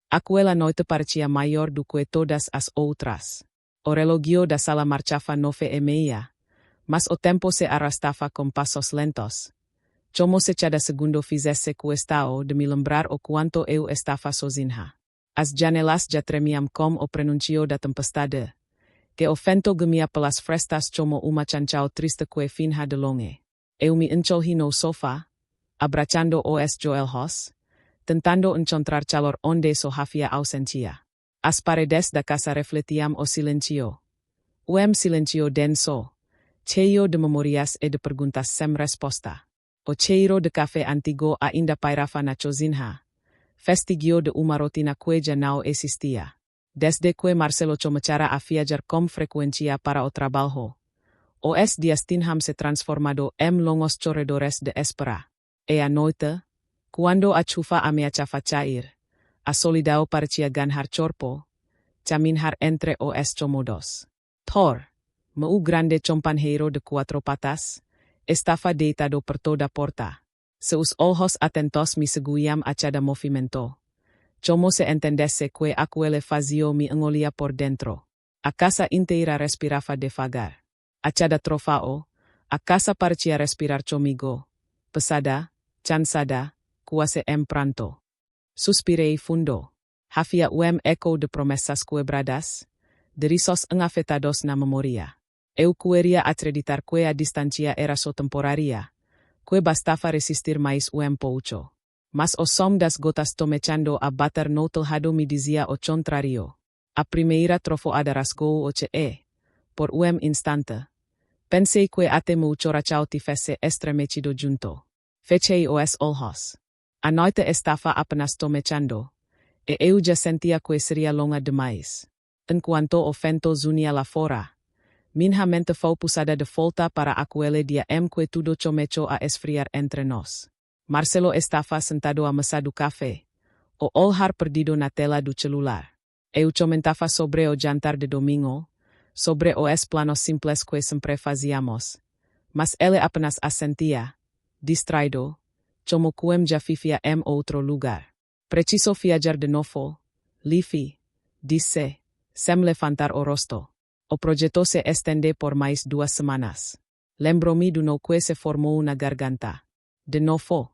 Aquela noite parecia maior do que todas as outras. O relógio da sala marchava 9:30, mas o tempo se arrastava com passos lentos. Como se cada segundo fizesse questão de me lembrar o quanto eu estava sozinha. As janelas já tremiam com o prenuncio da tempestade, que o vento gemia pelas frestas como uma chanchao triste que finha de longe. Eu me encolhi no sofá, abraçando os joelhos, tentando encontrar calor onde só havia ausencia. As paredes da casa refletiam o silencio. Silencio denso, cheio de memorias e de perguntas sem resposta. O cheiro de café antigo ainda pairava na cozinha, vestigio de uma rotina que já não existia. Desde que Marcelo começara a viajar com frecuencia para o trabalho, os dias tinham se transformado em longos corredores de espera. E à noite, quando a chuva ameaçava cair, a solidão parecia ganhar corpo, caminhar entre os cômodos. Thor, meu grande companheiro de 4 patas, estava deitado por toda a porta. Seus olhos atentos me seguiam a cada movimento. Como se entendesse que aquele vazio me engolia por dentro. A casa inteira respirava devagar. A cada trofao, a casa parecia respirar comigo. Pesada, cansada, quase em pranto. Suspirei fundo. Havia eco de promessas quebradas, de risos engafetados na memoria. Eu queria acreditar que a distancia era só temporária, que bastava resistir mais pouco. Mas o som das gotas começando a bater no telhado me dizia o contrário. A primeira trovoada rasgou o che. Por instante. Pensei que até meu coração tivesse estremecido junto. Fechei os olhos. A noite estava apenas começando, e eu já sentia que seria longa demais. Enquanto o vento zunia lá fora, minha mente foi pusada de volta para aquele dia em que tudo começou a esfriar entre nós. Marcelo estava sentado à mesa do café, o olhar perdido na tela do celular. Eu comentava sobre o jantar de domingo, sobre os planos simples que sempre fazíamos, mas ele apenas assentia, distraído, como que já vivia em outro lugar. Preciso viajar de novo, Lifi, disse, sem levantar o rosto. O projeto se estende por mais 2 semanas. Lembro-me do nó que se formou na garganta. De novo.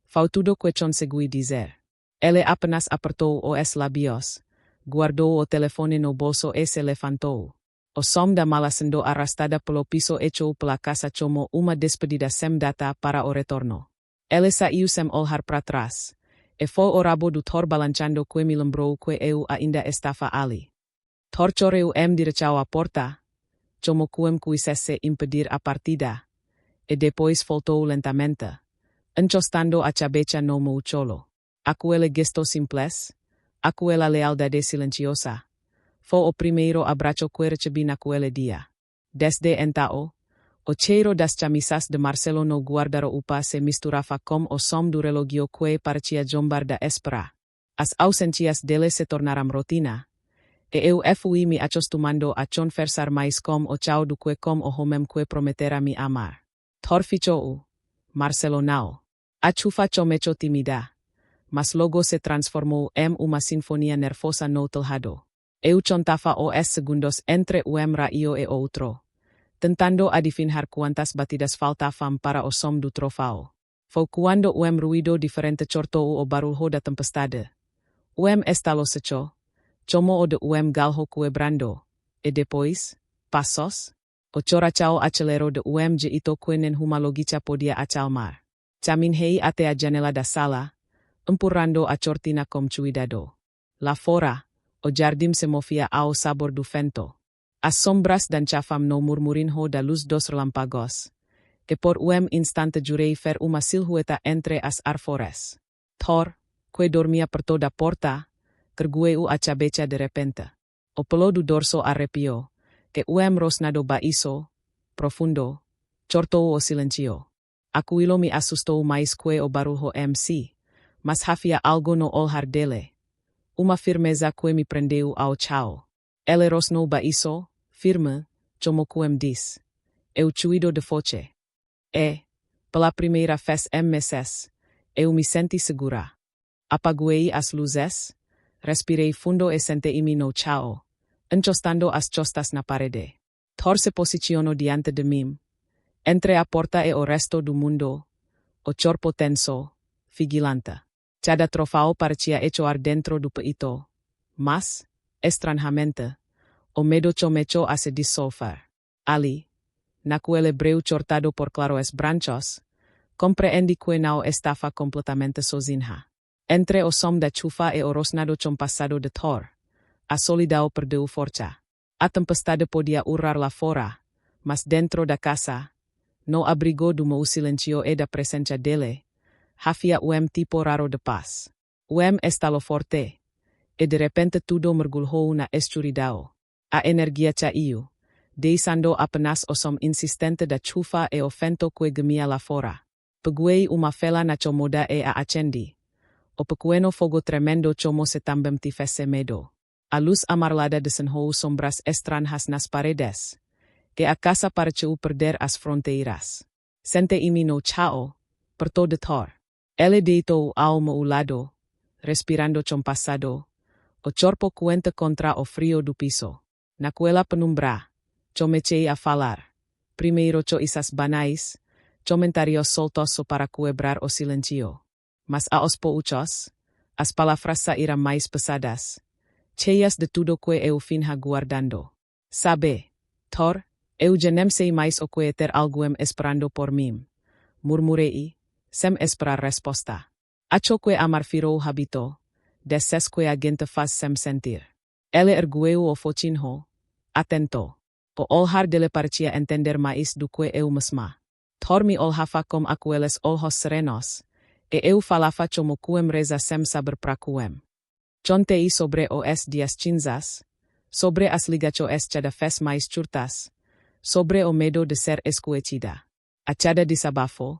Foi tudo que consegui dizer. Ele apenas apertou os lábios, guardou o telefone no bolso e se levantou. O som da mala sendo arrastada pelo piso echou pela casa como uma despedida sem data para o retorno. Ele saiu sem olhar para trás, e foi o rabo do Thor balançando que me lembrou que eu ainda estava ali. Thor correu em direção à porta, como que quisesse impedir a partida, e depois voltou lentamente, encostando a cabeça no meu colo. Aquele gesto simples, aquela lealdade silenciosa, foi o primeiro abraço que recebi naquele dia. Desde então, o cheiro das camisas de Marcelo no guarda-roupa se misturava com o som do relógio que parecia zombar da espera. As ausências dele se tornaram rotina, e eu fui me acostumando a conversar mais com o chão do que com o homem que prometera me amar. Thor fichou, Marcelo não. A chuva começou tímida, mas logo se transformou em uma sinfonia nervosa no telhado. Eu contava os segundos entre raio e outro, tentando adivinhar quantas batidas faltavam para o som do trovão. Foi quando ruído diferente cortou o barulho da tempestade. Estalo seco, como o de galho quebrando, e depois, passos. O coração acelerou de jeito que nenhuma lógica podia acalmar. Caminhei até a janela da sala, empurrando a cortina com cuidado. Lá fora, o jardim se movia ao sabor do vento. As sombras dançavam no murmurinho da luz dos relâmpagos, e por instante jurei ver uma silhueta entre as árvores. Thor, que dormia por toda a porta, ergueu a cabeça de repente. O pelo do dorso arrepiou, que rosnado baixo, profundo, cortou o silencio. Aquilo me assustou mais que o barulho si, mas havia algo no olhar dele. Uma firmeza que me prendeu ao chão. Ele rosnou baixo, firme, como que diz. Eu cuido de você. E, pela primeira vez em meses, eu me senti segura. Apaguei as luzes, Respirei fundo e sentei-mi no chao, encostando as costas na parede. Thor se posicionó diante de mim. Entre a porta e o resto do mundo, o corpo tenso, vigilante. Cada trofao parecía hecho dentro do peito. Mas, estranhamente, o medo comenzó a se disolver. Ali, naquele breu cortado por claros branchos, compreendi que não estava completamente sozinha. Entre o som da chuva e o rosnado compassado de Thor, a solidão perdeu força. A tempestade podia urrar lá fora, mas dentro da casa, no abrigo do meu silencio e da presença dele, havia tipo raro de paz. Estalou forte, e de repente tudo mergulhou na escuridão. A energia caiu, deixando apenas o som insistente da chuva e o vento que gemia lá fora. Peguei uma vela na chomoda e a acendi. O pequeno fogo tremendo como se também tivesse medo. A luz amarelada desenhou sombras estranhas nas paredes, e a casa pareceu perder as fronteiras. Sentei-me no chão, perto de Thor. Ele deitou ao meu lado, respirando compassado, o corpo quente contra o frio do piso. Naquela penumbra, comecei a falar. Primeiro coisas banais, comentários soltos para quebrar o silencio. Mas aos poucos, as palavras saíram mais pesadas, cheias de tudo que eu vinha guardando. Sabe, Thor, eu já nem sei mais o que ter alguém esperando por mim. Murmurei, sem esperar resposta. Acho que amar virou hábito, desses que a gente faz sem sentir. Ele ergueu o focinho, atento. O olhar dele parecia entender mais do que eu mesma. Thor me olhava com aqueles olhos serenos, e eu falava como quem reza sem saber para quem. Contei sobre os dias cinzas, sobre as ligações cada vez mais curtas, sobre o medo de ser escuecida. A cada desabafo,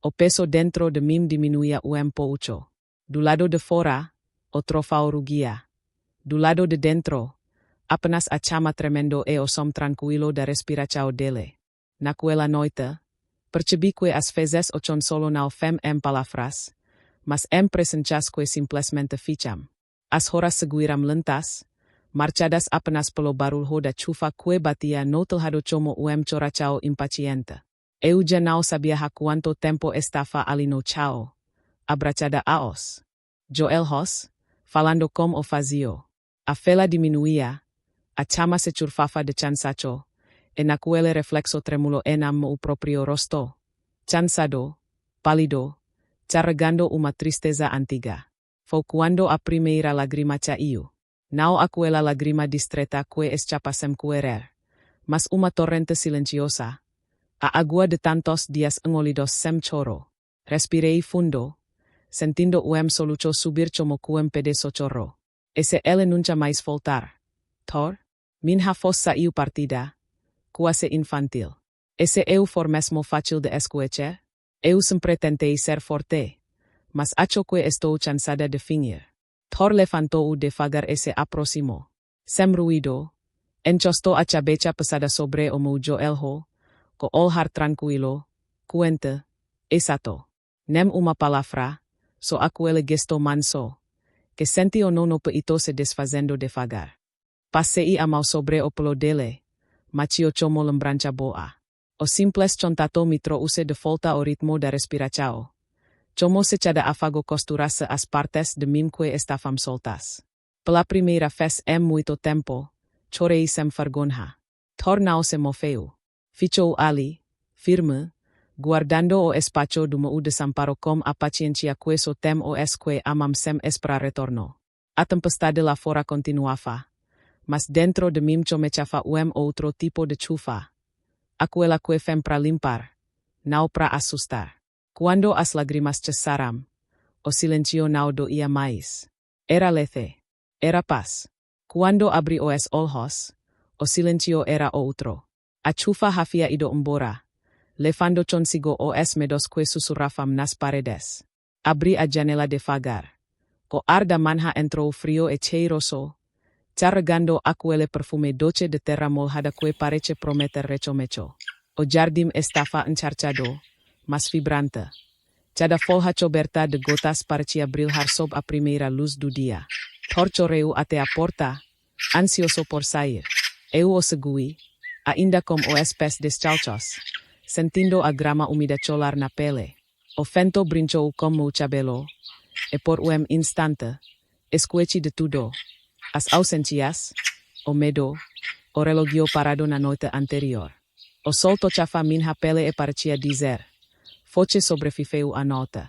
o peso dentro de mim diminuía pouco. Do lado de fora, o trofau rugia. Do lado de dentro, apenas a chama tremendo e o som tranquilo da respiração dele. Naquela noite, percebi que às vezes o chão solo não fem palavras, mas presenças que simplesmente ficam. As horas seguiram lentas, marchadas apenas pelo barulho da chuva que batia no telhado como chorachao impaciente. Eu já não sabia há quanto tempo estava ali no chão, abraçada a os joelhos, falando com o vazio. A vela diminuía, a chama se curvava de cansaço, e naquele reflexo trêmulo en meu próprio rosto, cansado, pálido, carregando uma tristeza antiga. Foi quando a primeira lágrima caiu. Não aquela lágrima distreta que escapa sem querer, mas uma torrente silenciosa. A água de tantos dias engolidos sem choro. Respirei fundo, sentindo o soluço subir como quem pede socorro. E se ele nunca mais voltar? Thor, minha voz saiu partida, quase infantil. E se eu for mesmo fácil de escutar? Eu sempre tentei ser forte, mas acho que estou cansada de fingir. Thor levantou devagar e se aproximou. Sem ruído, encostou a cabeça pesada sobre o meu joelho, com olhar tranquilo, quente, exato. Nem uma palavra, só aquele gesto manso, que senti o nono peito se desfazendo devagar. Passei a mão sobre o pelo dele, machio como lembrança boa. O simples contato me trouxe de volta ao ritmo da respiração. Como se cada afago costurasse as partes de mim que estavam soltas. Pela primeira vez em muito tempo, chorei sem vergonha. Thor não se moveu. Ficou ali, firme, guardando o espaço do meu desamparo com a paciência que só tem os que amam sem esperar retorno. A tempestade lá fora continuava, mas dentro de mim começava outro tipo de chuva. Aquela que vem para limpar, não para assustar. Quando as lágrimas cessaram, o silencio não doía mais. Era leve, era paz. Quando abri os olhos, o silencio era outro. A chuva havia ido embora, levando consigo os medos que sussurravam nas paredes. Abri a janela devagar. O ar da manhã entrou frio e cheiroso, carregando aquele perfume doce de terra molhada que parece prometer recomeço. O jardim estava encharcado, mas vibrante. Cada folha coberta de gotas parecia brilhar sob a primeira luz do dia. Torchoreu até a porta, ansioso por sair. Eu o segui, ainda com os pés descalços, sentindo a grama úmida cholar na pele. O vento brinchou como o cabelo, e por um instante, escueci de tudo. As ausências, o medo, o relógio parado na noite anterior. O sol tocava minha pele e parecia dizer, "Foche sobreviveu a nota."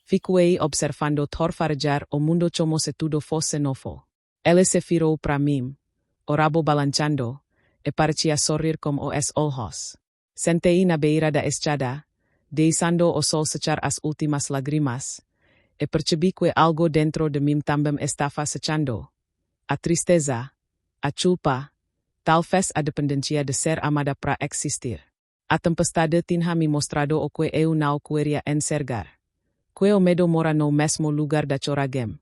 Fiquei observando Thor farejar o mundo como se tudo fosse novo. Ele se virou para mim, o rabo balançando, e parecia sorrir com os olhos. Sentei na beira da escada, deixando o sol secar as últimas lágrimas, e percebi que algo dentro de mim também estava secando. A tristeza, a culpa, talvez a dependência de ser amada para existir. A tempestade tinha me mostrado o que eu não queria enxergar. Que o medo mora no mesmo lugar da choragem,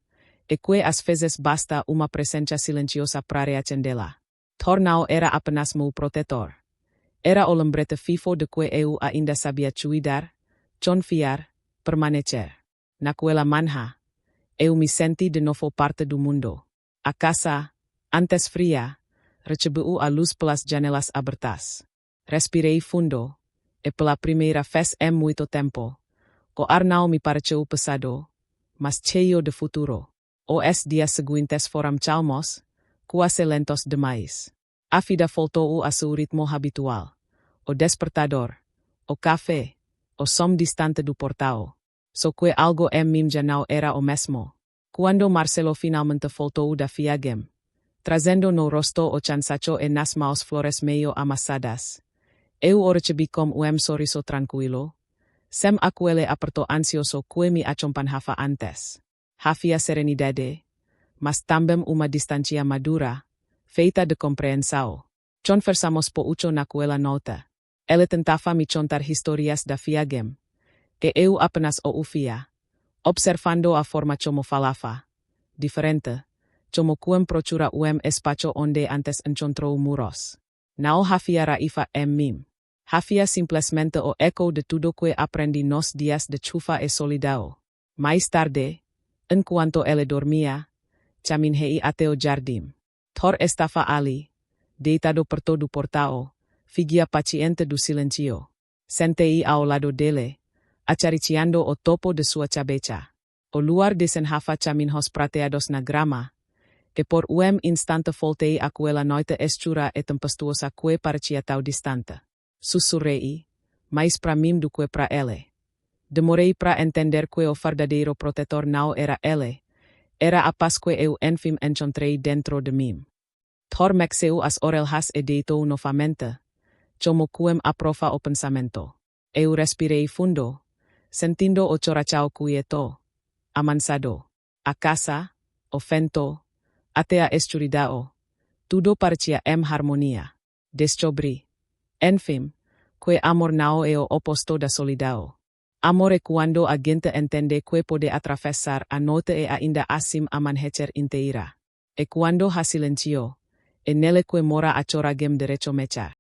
e que às vezes basta uma presença silenciosa para reacendê-la. Thor não era apenas meu protetor. Era o lembrete vivo de que eu ainda sabia cuidar, confiar, permanecer. Naquela manhã, eu me senti de novo parte do mundo. A casa, antes fria, recebeu a luz pelas janelas abertas. Respirei fundo, e pela primeira vez em muito tempo, o ar não me pareceu pesado, mas cheio de futuro. Os dias seguintes foram calmos, quase lentos demais. A vida voltou a seu ritmo habitual. O despertador, o café, o som distante do portal. Só que algo em mim já não era o mesmo. Quando Marcelo finalmente voltou da viagem, trazendo no rosto o cansaço e nas mãos flores meio amassadas, eu o recebi com sorriso tranquilo. Sem aquele aperto ansioso que me acompanhava antes. Havia serenidade, mas também uma distância madura, feita de compreensão. Conversamos pouco naquela nota. Ele tentava me contar histórias da viagem, que eu apenas ouvia, observando a forma como falava. Diferente, como quem procura espaço onde antes encontrou muros. Não havia raiva em mim. Havia simplesmente o eco de tudo que aprendi nos dias de chuva e solidão. Mais tarde, enquanto ele dormia, caminhei até o jardim. Thor estava ali, deitado perto do portal, vigia paciente do silêncio. Sentei ao lado dele, acariciando o topo de sua cabeça. O luar desenhava caminhos prateados na grama, e por instante voltei aquela noite escura e tempestuosa que parecia tão distante. Sussurrei, mais para mim do que para ele. Demorei para entender que o verdadeiro protetor não era ele, era a paz que eu enfim encontrei dentro de mim. Thor mexeu as orelhas e deitou novamente, como quem aprova o pensamento. Eu respirei fundo, sentindo o coração quieto, amansado. A casa, o vento, até a escuridão, tudo parecia em harmonia. Descobri, enfim, que amor não é o oposto da solidão. Amor é quando a gente entende que pode atravessar a noite e ainda assim amanhecer inteira. É quando há silêncio, e nele que mora a choragem derecho mechar.